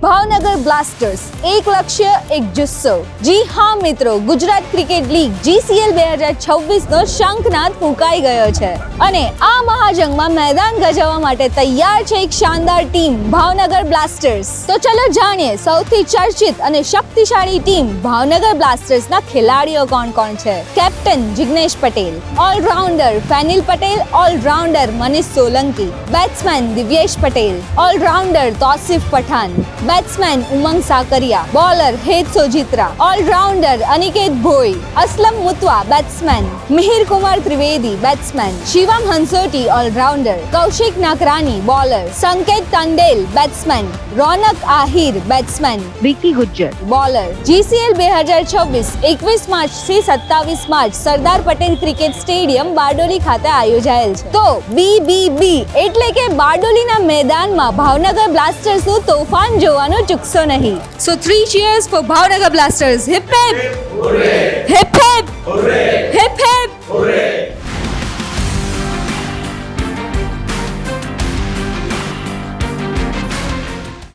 ભાવનગર બ્લાસ્ટર્સ, એક લક્ષ્ય એક જુસ્સો. જી હા મિત્રો, ગુજરાત ક્રિકેટ લીગ GCL 2026 નો શંખનાદ ફૂંકાઈ ગયો છે અને આ મહાજંગમાં મેદાન ગજવવા માટે તૈયાર છે એક શાનદાર ટીમ ભાવનગર બ્લાસ્ટર્સ. તો ચલો જાણીએ સૌથી ચર્ચિત અને શક્તિશાળી ટીમ ભાવનગર બ્લાસ્ટર્સના ખેલાડીઓ કોણ કોણ છે. Captain Jignesh Patel, allrounder Fenil Patel, allrounder Manish Solanki, batsman Divyesh Patel, allrounder Tausif Pathan, batsman Umang Sakariya, bowler Het Sojitra, allrounder Aniket Bhoi, Aslam Mutva batsman, Mihir Kumar Trivedi batsman, Shivam Hansoti allrounder, Kaushik Nakrani bowler, Sanket Tandel batsman, Ronak Ahir batsman, Vicky Gujjar bowler. GCL 2026 21 માર્ચથી 27 March Sardar Patel cricket stadium Bardoli ખાતે આયોજાયેલ છે. તો BBB એટલે કે બારડોલીના મેદાનમાં ભાવનગર બ્લાસ્ટર્સનું તોફાન જોવાનું ચૂકશો નહીં. So 3 cheers for Bhavnagar Blasters. Hip hip! Hooray! Hip hip! Hooray! Hip hip!